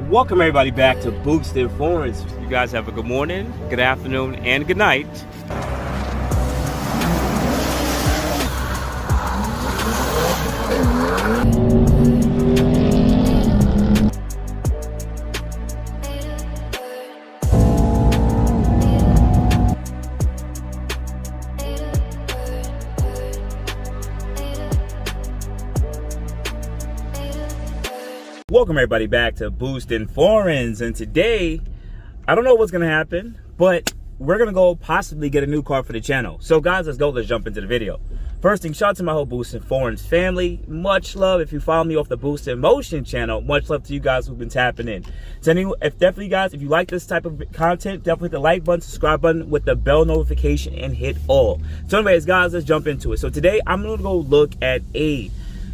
Welcome everybody back to Boosted Foreigns. You guys have a good morning, good afternoon, and good night. Welcome everybody back to Boosted Foreigns, and today I don't know what's gonna happen, but we're gonna go possibly get a new car for the channel. So guys, let's jump into the video. First thing, shout out to my whole Boosted Foreigns family. Much love. If you follow me off the Boosted Motion channel, much love to you guys who've been tapping in. So anyway, definitely guys, if you like this type of content, definitely hit the like button, subscribe button with the bell notification, and hit all. So anyways guys, let's jump into it. So today I'm gonna go look at a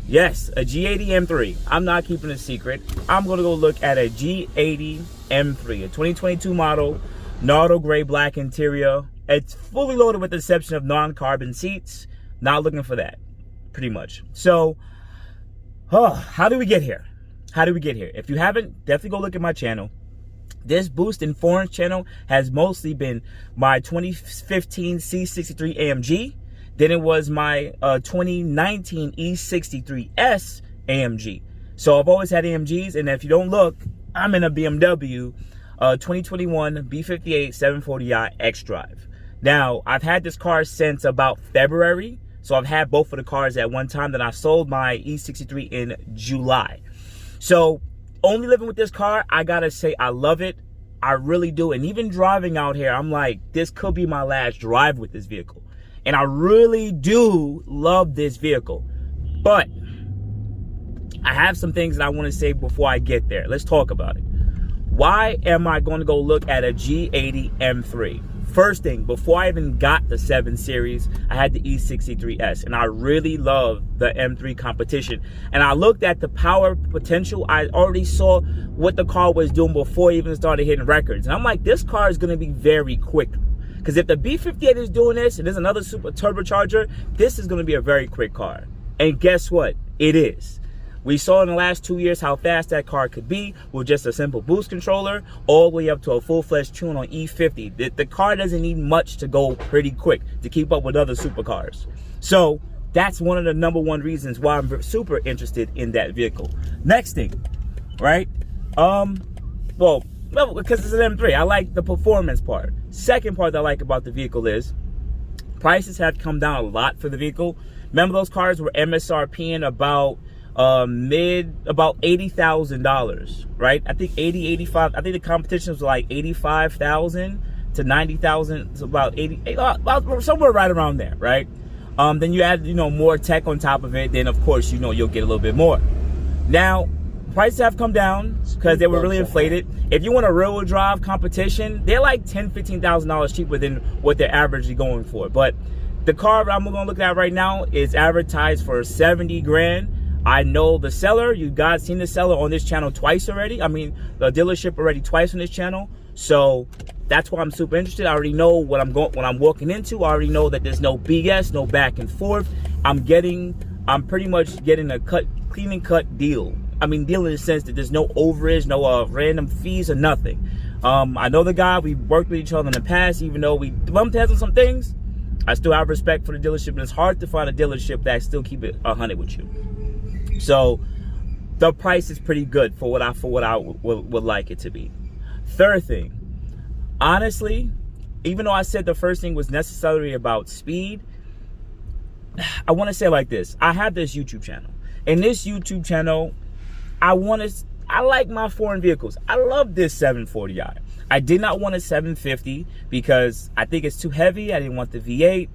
G80 M3. I'm not keeping a secret. I'm going to go look at a G80 M3, a 2022 model, Nardo gray black interior. It's fully loaded with the exception of non-carbon seats. Not looking for that, pretty much. So, how do we get here? How do we get here? If you haven't, definitely go look at my channel. This Boosted Foreigns channel has mostly been my 2015 C63 AMG. Then it was my 2019 E63S AMG. So I've always had AMGs, and if you don't look, I'm in a BMW 2021 B58 740i X-Drive. Now, I've had this car since about February, so I've had both of the cars at one time. Then I sold my E63 in July. So only living with this car, I gotta say I love it. I really do. And even driving out here, I'm like, this could be my last drive with this vehicle. And I really do love this vehicle. But I have some things that I want to say before I get there. Let's talk about it. Why am I going to go look at a G80 M3? First thing, before I even got the 7 Series, I had the E63S. And I really love the M3 competition. And I looked at the power potential. I already saw what the car was doing before it even started hitting records. And I'm like, this car is going to be very quick. Because if the B58 is doing this and there's another super turbocharger, this is going to be a very quick car. And guess what? It is. We saw in the last 2 years how fast that car could be with just a simple boost controller all the way up to a full-fledged tune on E50. The car doesn't need much to go pretty quick to keep up with other supercars. So that's one of the #1 reasons why I'm super interested in that vehicle. Next thing, right? Well, because it's an M3, I like the performance part. Second part that I like about the vehicle is prices have come down a lot for the vehicle. Remember those cars were MSRPing about $80,000, right? I think 85. I think the competition was like 85,000 to 90,000. It's about 80, about somewhere right around there, right? Then you add, more tech on top of it. Then of course, you'll get a little bit more. Now, prices have come down because they were really inflated. If you want a rear-wheel drive competition, they're like $10,000, $15,000 cheaper than what they're averagely going for. But the car I'm going to look at right now is advertised for 70 grand. I know the seller. You guys seen the seller on this channel twice already. I mean, the dealership already twice on this channel. So that's why I'm super interested. I already know what I'm walking into. I already know that there's no BS, no back and forth. I'm pretty much getting a clean and cut deal. I mean, deal in the sense that there's no overage, no random fees or nothing. I know the guy. We worked with each other in the past, even though we bumped heads on some things. I still have respect for the dealership, and it's hard to find a dealership that still keep it 100 with you. So the price is pretty good for what I would like it to be. Third thing, honestly, even though I said the first thing was necessarily about speed, I want to say it like this. I have this YouTube channel. In this YouTube channel, I like my foreign vehicles. I love this 740i. I did not want a 750 because I think it's too heavy. I didn't want the V8.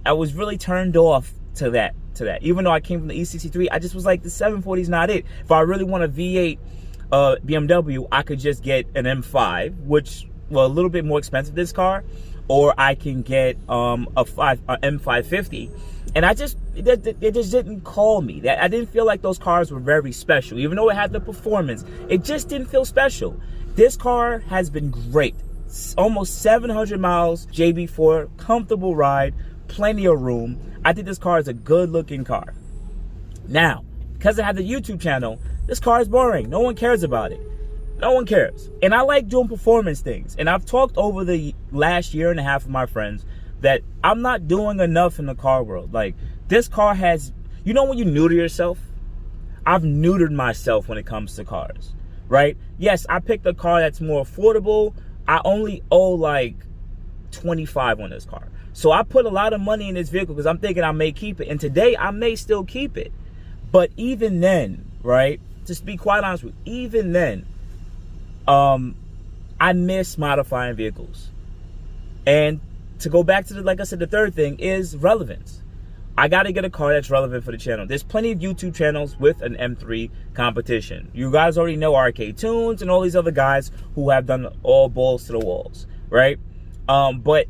I was really turned off to that. Even though I came from the E63, I just was like, the 740 is not it. If I really want a V8 BMW, I could just get an M5, which, well, a little bit more expensive this car, or I can get a M550. And it just didn't call me. I didn't feel like those cars were very special. Even though it had the performance, it just didn't feel special. This car has been great. Almost 700 miles, JB4, comfortable ride, plenty of room. I think this car is a good looking car. Now, because I have the YouTube channel, this car is boring. No one cares about it. No one cares. And I like doing performance things. And I've talked over the last year and a half with my friends that I'm not doing enough in the car world. Like, this car has, you know when you neuter yourself? I've neutered myself when it comes to cars, right? Yes, I picked a car that's more affordable. I only owe like 25 on this car. So I put a lot of money in this vehicle because I'm thinking I may keep it. And today I may still keep it. But even then, right, just be quite honest with you, even then, I miss modifying vehicles. And to go back to like I said, the third thing is relevance. I got to get a car that's relevant for the channel. There's plenty of YouTube channels with an M3 competition. You guys already know RK Tunes and all these other guys who have done all balls to the walls, right? But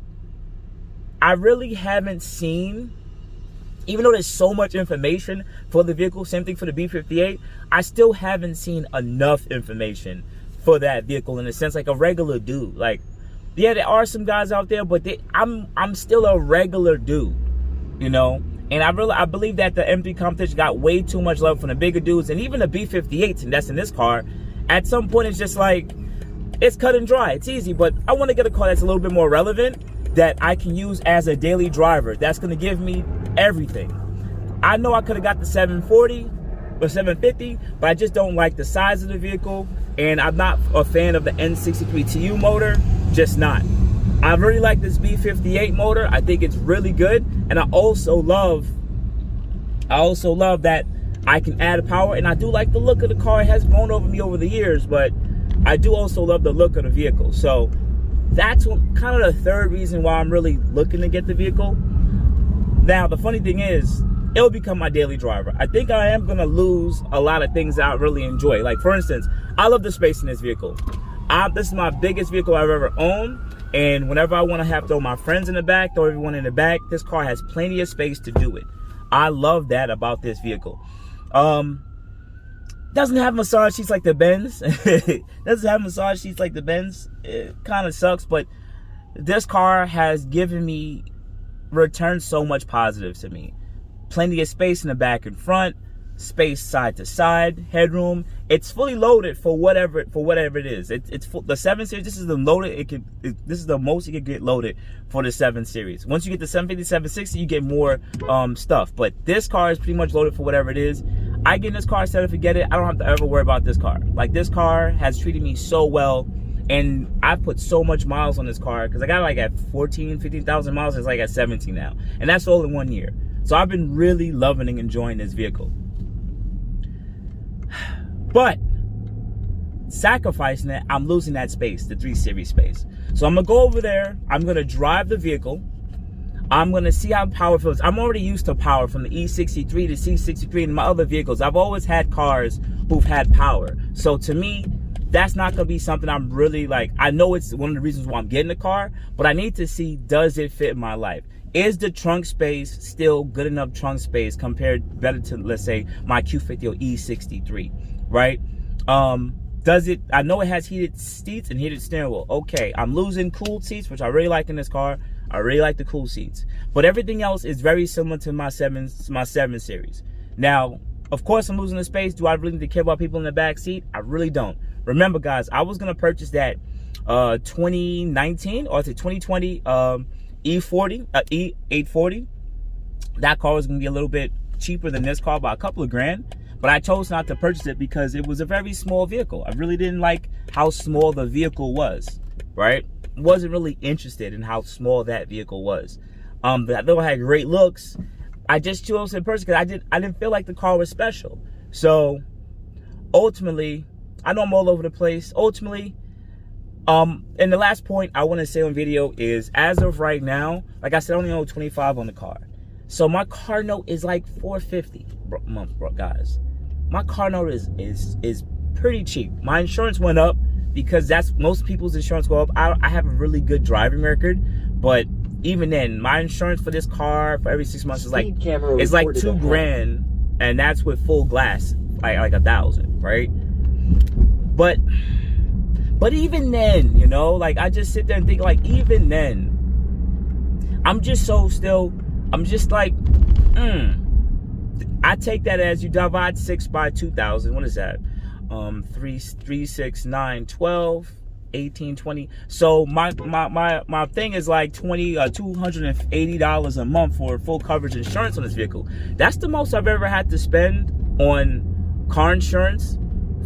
I really haven't seen, even though there's so much information for the vehicle, same thing for the B58, I still haven't seen enough information for that vehicle in a sense, like a regular dude. Like, yeah, there are some guys out there, but I'm still a regular dude, you know? And I believe that the M3 competition got way too much love from the bigger dudes, and even the B58s, and that's in this car. At some point, it's just like, it's cut and dry, it's easy, but I want to get a car that's a little bit more relevant, that I can use as a daily driver. That's going to give me everything. I know I could have got the 740 or 750, but I just don't like the size of the vehicle, and I'm not a fan of the N63 TU motor, just not. I really like this B58 motor. I think it's really good, and I also love that I can add power, and I do like the look of the car. It has grown over me over the years, but I do also love the look of the vehicle. So that's kind of the third reason why I'm really looking to get the vehicle. Now, the funny thing is, it'll become my daily driver. I think I am going to lose a lot of things that I really enjoy. Like, for instance, I love the space in this vehicle. This is my biggest vehicle I've ever owned. And whenever I want to have throw my friends in the back, throw everyone in the back, this car has plenty of space to do it. I love that about this vehicle. Doesn't have massage seats like the Benz. Doesn't have massage seats like the Benz. It kind of sucks, but this car has given me, returned so much positive to me. Plenty of space in the back and front, space side to side, headroom. It's fully loaded for whatever it is. It's full, the 7 Series. This is the loaded. This is the most you can get loaded for the 7 Series. Once you get the 750, 760, you get more stuff. But this car is pretty much loaded for whatever it is. I get in this car, set it, forget it. I don't have to ever worry about this car. Like, this car has treated me so well, and I put so much miles on this car because I got like at 14, 15,000 miles. It's like at 17 now, and that's all in 1 year. So I've been really loving and enjoying this vehicle. But sacrificing it, I'm losing that space, the 3 Series space. So I'm gonna go over there. I'm gonna drive the vehicle. I'm gonna see how power feels. I'm already used to power from the E63 to C63 and my other vehicles. I've always had cars who've had power. So to me, that's not gonna be something I'm really like. I know it's one of the reasons why I'm getting the car, but I need to see, does it fit my life? Is the trunk space still good enough trunk space compared better to, let's say, my Q50 or E63, right? Does it, I know it has heated seats and heated steering wheel. Okay, I'm losing cooled seats, which I really like in this car. I really like the cool seats. But everything else is very similar to my 7 Series. Now, of course, I'm losing the space. Do I really need to care about people in the back seat? I really don't. Remember, guys, I was going to purchase that 2019 or 2020 E840. That car was going to be a little bit cheaper than this car by a couple of grand. But I chose not to purchase it because it was a very small vehicle. I really didn't like how small the vehicle was, right? Wasn't really interested in how small that vehicle was. That though it had great looks, I just chose to purchase because I didn't feel like the car was special. So ultimately, I know I'm all over the place. Ultimately, and the last point I want to say on video is, as of right now, like I said, I only owe 25 on the car. So my car note is like $450 a month, bro, guys. My car note is pretty cheap. My insurance went up because that's most people's insurance go up. I have a really good driving record, but even then, my insurance for this car for every 6 months is like $2 grand, and that's with full glass, like 1,000, right? But even then, you know, like I just sit there and think, like, even then, I'm just like, I take that as you divide 6 by 2,000. What is that? 3, 6, 9, 12, 18, 20. So my thing is like $280 a month for full coverage insurance on this vehicle. That's the most I've ever had to spend on car insurance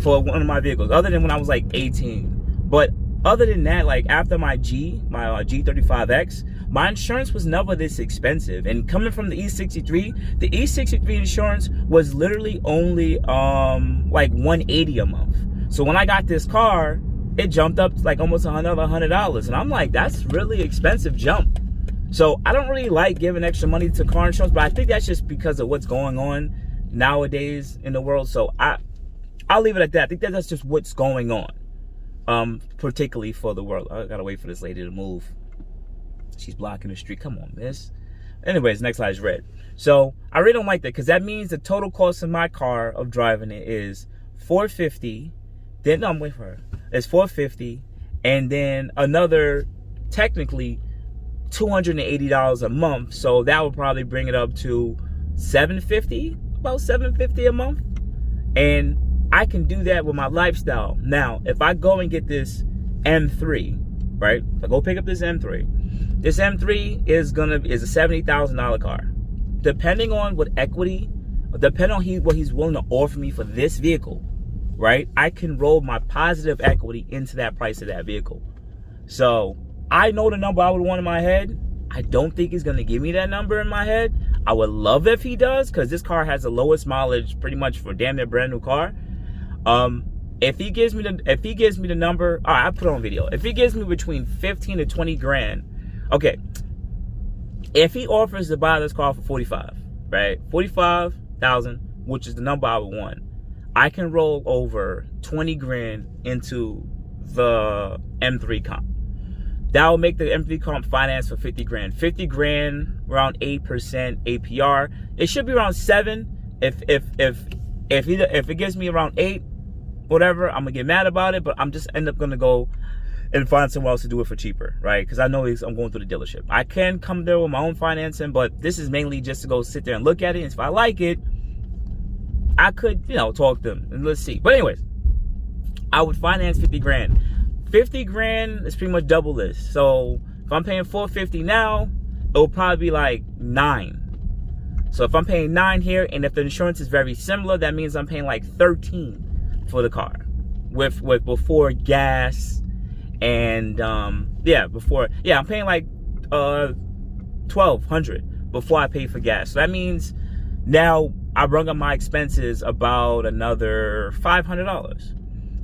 for one of my vehicles, other than when I was like 18. But other than that, like after my G35X, my insurance was never this expensive. And coming from the E63, the E63 insurance was literally only like $180 a month. So when I got this car, it jumped up to like almost another $100. And I'm like, that's really expensive jump. So I don't really like giving extra money to car insurance, but I think that's just because of what's going on nowadays in the world. So I'll leave it at that. I think that's just what's going on, particularly for the world. I gotta wait for this lady to move. She's blocking the street. Come on, miss. Anyways, next light is red. So I really don't like that, because that means the total cost of my car of driving it is $450. Then no, I'm waiting for her. It's $450, and then another technically $280 a month. So that would probably bring it up to $750, about $750 a month. And I can do that with my lifestyle. Now, if I go and get this M3, right? If I go pick up this M3, this M3 is a $70,000 car. Depending on what equity, depending on what he's willing to offer me for this vehicle, right? I can roll my positive equity into that price of that vehicle. So I know the number I would want in my head. I don't think he's going to give me that number in my head. I would love if he does, because this car has the lowest mileage pretty much for damn near brand new car. If he gives me the number, all right, I put it on video. If he gives me between 15 to 20 grand, okay. If he offers to buy this car for 45, right? 45,000, which is the number I would want. I can roll over 20 grand into the M3 comp. That will make the M3 comp finance for 50 grand. 50 grand, around 8% APR. It should be around 7. If it gives me around 8, whatever, I'm gonna get mad about it. But I'm just end up gonna go and find someone else to do it for cheaper, right? Because I know I'm going through the dealership. I can come there with my own financing, but this is mainly just to go sit there and look at it. And if I like it, I could, talk to them and let's see. But anyways, I would finance 50 grand. 50 grand is pretty much double this. So if I'm paying $450 now, it will probably be like 9. So if I'm paying 9 here, and if the insurance is very similar, that means I'm paying like 13 for the car, with before gas and I'm paying like $1,200 before I pay for gas. So that means now I brought up my expenses about another $500.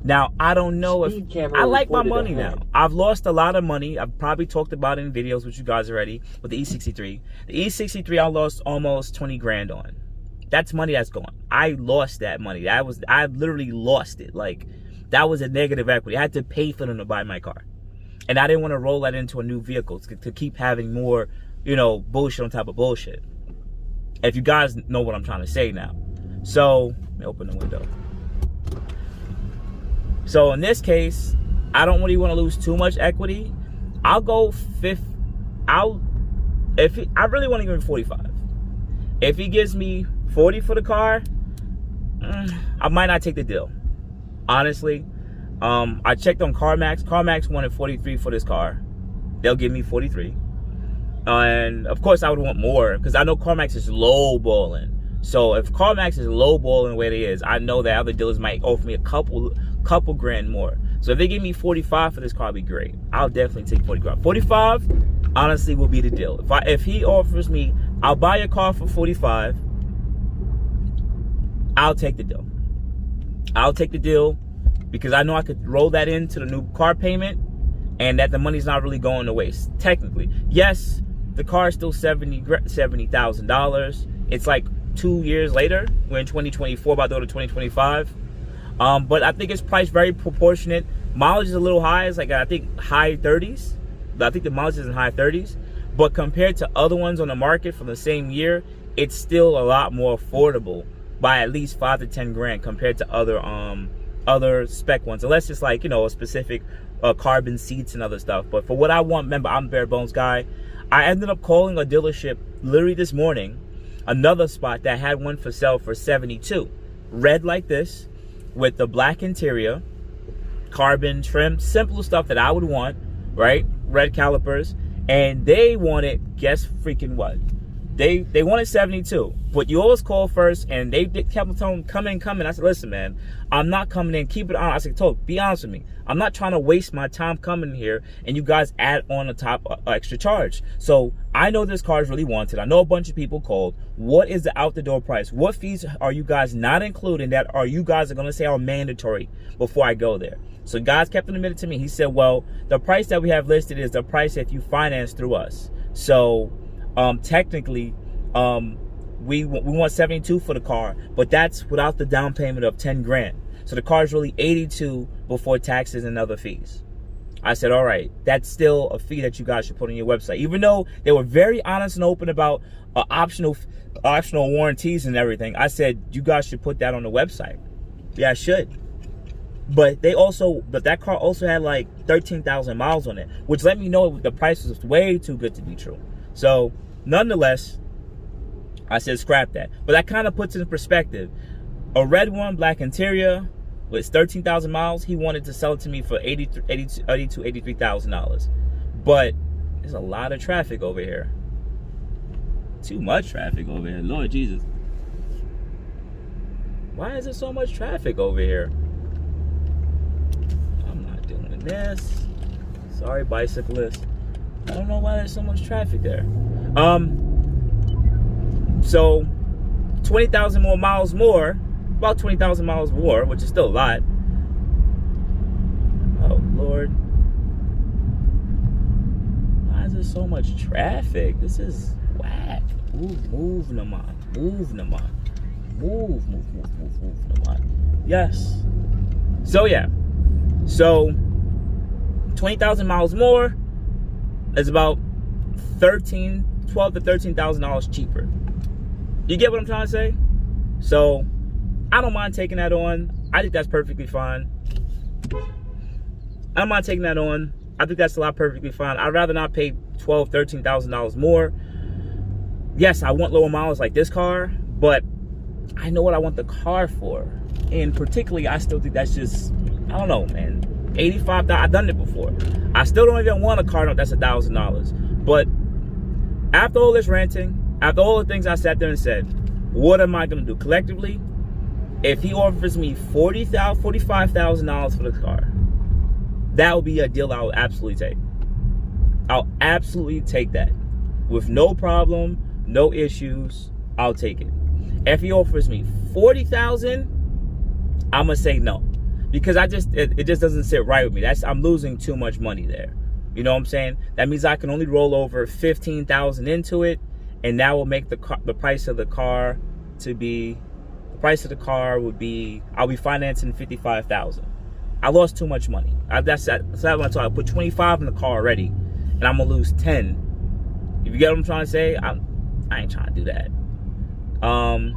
Now, I don't know if I like my money now. I've lost a lot of money. I've probably talked about it in videos with you guys already with the E63. The E63 I lost almost 20 grand on. That's money that's gone. I lost that money. I literally lost it. Like, that was a negative equity. I had to pay for them to buy my car. And I didn't want to roll that into a new vehicle to keep having more, bullshit on top of bullshit. If you guys know what I'm trying to say now. So, let me open the window. So in this case, I don't really want to lose too much equity. I'll go I really want to give him 45. If he gives me 40 for the car, I might not take the deal. Honestly, I checked on CarMax. CarMax wanted 43 for this car. They'll give me 43. And of course I would want more, because I know CarMax is lowballing. So if CarMax is lowballing where it is, I know that other dealers might offer me a couple grand more. So if they give me 45 for this car, it'd be great. I'll definitely take 45. 45, honestly, will be the deal. If he offers me, I'll buy a car for 45, I'll take the deal. I'll take the deal because I know I could roll that into the new car payment, and that the money's not really going to waste. Technically, yes, the car is still $70,000. It's like 2 years later. We're in 2024, about to go to 2025. But I think it's priced very proportionate. Mileage is a little high. It's like, I think, high 30s. I think the mileage is in high 30s. But compared to other ones on the market from the same year, it's still a lot more affordable by at least 5 to 10 grand compared to other spec ones. Unless it's like, a specific carbon seats and other stuff. But for what I want, remember, I'm a bare bones guy. I ended up calling a dealership literally this morning, another spot that had one for sale for 72. Red like this. with the black interior, carbon trim, simple stuff that I would want, right? Red calipers. And they wanted, guess freaking what? They wanted 72, but you always call first, and they kept telling come in. I said, listen, man, I'm not coming in. Keep it on. I said, be honest with me. I'm not trying to waste my time coming here, and you guys add on a top extra charge. So I know this car is really wanted. I know a bunch of people called. What is the out the door price? What fees are you guys not including that are you guys are going to say are mandatory before I go there? So guys kept admitted to me. He said, well, the price that we have listed is the price if you finance through us. So technically, we want 72 for the car, but that's without the down payment of 10 grand. So the car is really 82 before taxes and other fees. I said, all right, that's still a fee that you guys should put on your website. Even though they were very honest and open about optional warranties and everything, I said, you guys should put that on the website. Yeah, I should. But that car also had like 13,000 miles on it, which let me know the price was way too good to be true. So nonetheless, I said scrap that. But that kind of puts it in perspective. A red one, black interior, with 13,000 miles, he wanted to sell it to me for $83,000. But there's a lot of traffic over here. Too much traffic over here, Lord Jesus. Why is there so much traffic over here? I'm not doing this. Sorry, bicyclist. I don't know why there's so much traffic there. So 20,000 more miles more, about 20,000 miles more, which is still a lot. Oh Lord, why is there so much traffic? This is whack. Move, Naman. Move, Naman. Move, Naman. Yes. So yeah. So 20,000 miles more is about $12 to $13,000 cheaper. You get what I'm trying to say? So I don't mind taking that on. I think that's perfectly fine. I don't mind taking that on. I think that's a lot perfectly fine. I'd rather not pay $12,000, $13,000 more. Yes, I want lower miles like this car, but I know what I want the car for. And particularly, I still think that's just, I don't know, man. $85,000, I've done it before. I still don't even want a car note that's $1,000. But after all this ranting, after all the things I sat there and said, what am I going to do collectively? If he offers me $45,000 for the car, that would be a deal I would absolutely take. I'll absolutely take that. With no problem, no issues, I'll take it. If he offers me $40,000, I'm going to say no. Because it just doesn't sit right with me. I'm losing too much money there. You know what I'm saying? That means I can only roll over $15,000 into it, and that will make the price of the car to be, the price of the car would be, I'll be financing $55,000. I lost too much money. That's what I told. I put 25 in the car already, and I'm gonna lose 10. If you get what I'm trying to say, I ain't trying to do that. Come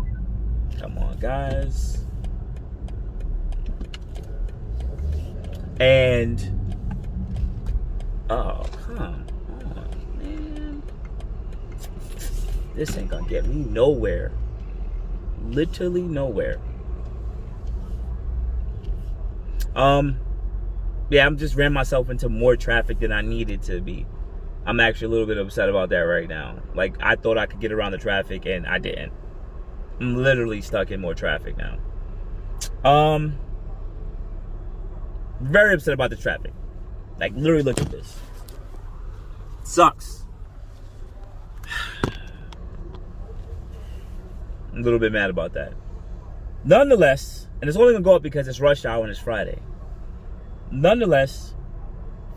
on, guys. And oh, come on, man. This ain't gonna get me nowhere. Literally nowhere. Yeah, I'm just ran myself into more traffic than I needed to be. I'm actually a little bit upset about that right now. Like, I thought I could get around the traffic, and I didn't. I'm literally stuck in more traffic now. Very upset about the traffic. Like, literally, look at this. Sucks. I'm a little bit mad about that. Nonetheless, and it's only gonna go up because it's rush hour and it's Friday. Nonetheless,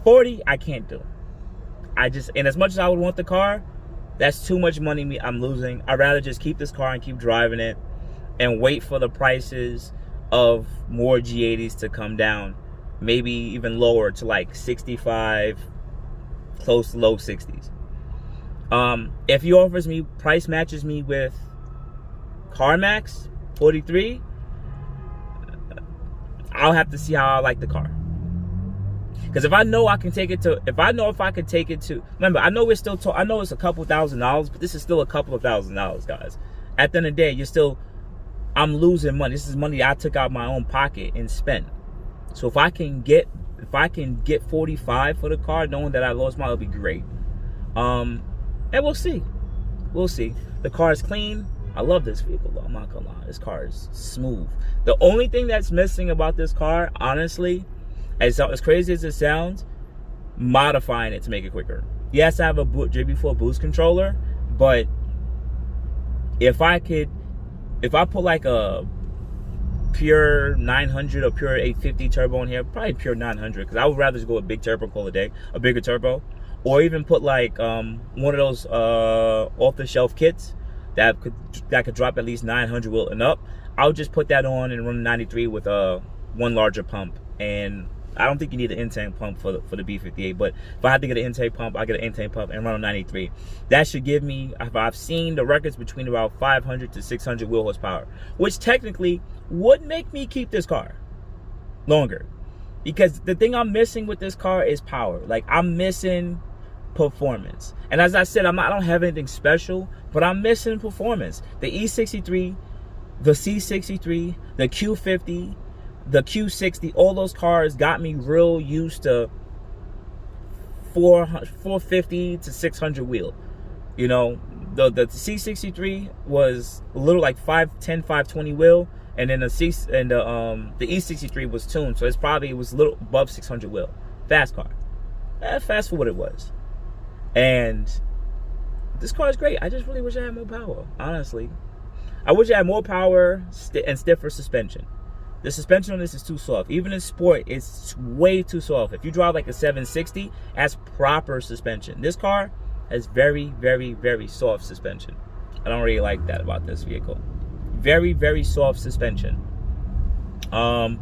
40 I can't do. And as much as I would want the car, that's too much money I'm losing. I'd rather just keep this car and keep driving it and wait for the prices of more G80s to come down. Maybe even lower to like 65, close to low 60s. If he offers me, price matches me with CarMax 43, I'll have to see how I like the car. Because if I know I can take it to, remember, I know we're still, I know it's a couple $1,000s, but this is still a couple of $1,000s, guys. At the end of the day, I'm losing money. This is money I took out of my own pocket and spent. So if I can get 45 for the car, knowing that I lost money, it'll be great. And we'll see. We'll see. The car is clean. I love this vehicle though. I'm not gonna lie. This car is smooth. The only thing that's missing about this car, honestly, as crazy as it sounds, modifying it to make it quicker. Yes, I have a JB4 boost controller, but if I put like a pure 900 or pure 850 turbo in here, probably pure 900, because I would rather just go with big turbo, call it a day, a bigger turbo, or even put like one of those off-the-shelf kits that could drop at least 900 wheel and up. I'll just put that on and run 93 with one larger pump. And I don't think you need an intake pump for the B58, but if I had to get an intake pump, I get an intake pump and run on 93. That should give me, I've seen the records between about 500 to 600 wheel horsepower, which technically would make me keep this car longer. Because the thing I'm missing with this car is power. Like, I'm missing performance. And as I said, I don't have anything special, but I'm missing performance. The E63, the C63, the Q50, the Q60, all those cars got me real used to 450 to 600 wheel. You know, the C63 was a little like 510, 520 wheel, and then the E63 was tuned, so it was a little above 600 wheel. Fast car. Fast for what it was. And this car is great. I just really wish I had more power, honestly. I wish I had more power and stiffer suspension. The suspension on this is too soft. Even in sport, it's way too soft. If you drive like a 760, that's proper suspension. This car has very, very, very soft suspension. I don't really like that about this vehicle. Very, very soft suspension. And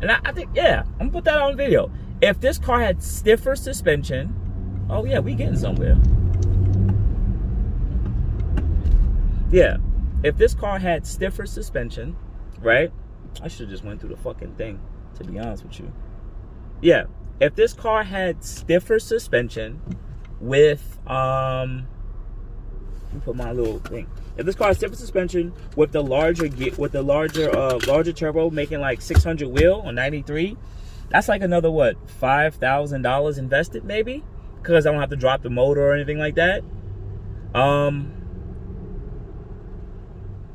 I think, yeah, I'm gonna put that on video. If this car had stiffer suspension, oh yeah, we getting somewhere. Yeah, if this car had stiffer suspension, right? I should have just went through the fucking thing, to be honest with you. Yeah, if this car had stiffer suspension with, let me put my little thing. If this car has stiffer suspension with the larger turbo, making like 600 wheel on 93, that's like another what, $5,000 invested maybe, because I don't have to drop the motor or anything like that.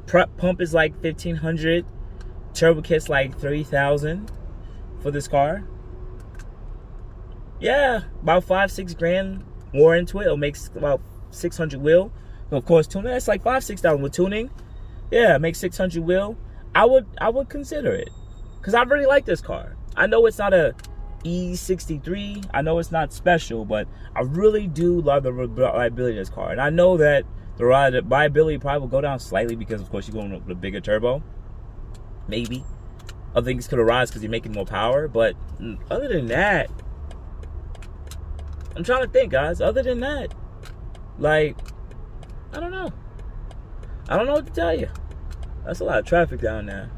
Prep pump is like 1,500. Turbo kit's like 3,000 for this car. Yeah, about 5-6 grand more into it. It'll make about 600 wheel. Of course, tuning, that's like 5-6,000 with tuning. Yeah, it makes 600 wheel. I would consider it, because I really like this car. I know it's not a E63. I know it's not special, but I really do love the reliability of this car. And I know that the reliability probably will go down slightly because, of course, you're going with a bigger turbo. Maybe other things could arise because you're making more power, but other than that, I'm trying to think, guys. Other than that, like, I don't know. I don't know what to tell you. That's a lot of traffic down there.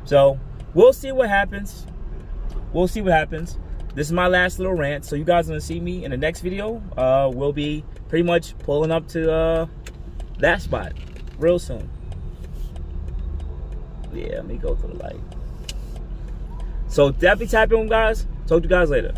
So we'll see what happens. We'll see what happens. This is my last little rant. So you guys are gonna see me in the next video. We'll be pretty much pulling up to that spot real soon. Yeah, let me go to the light. So definitely tap in, guys. Talk to you guys later.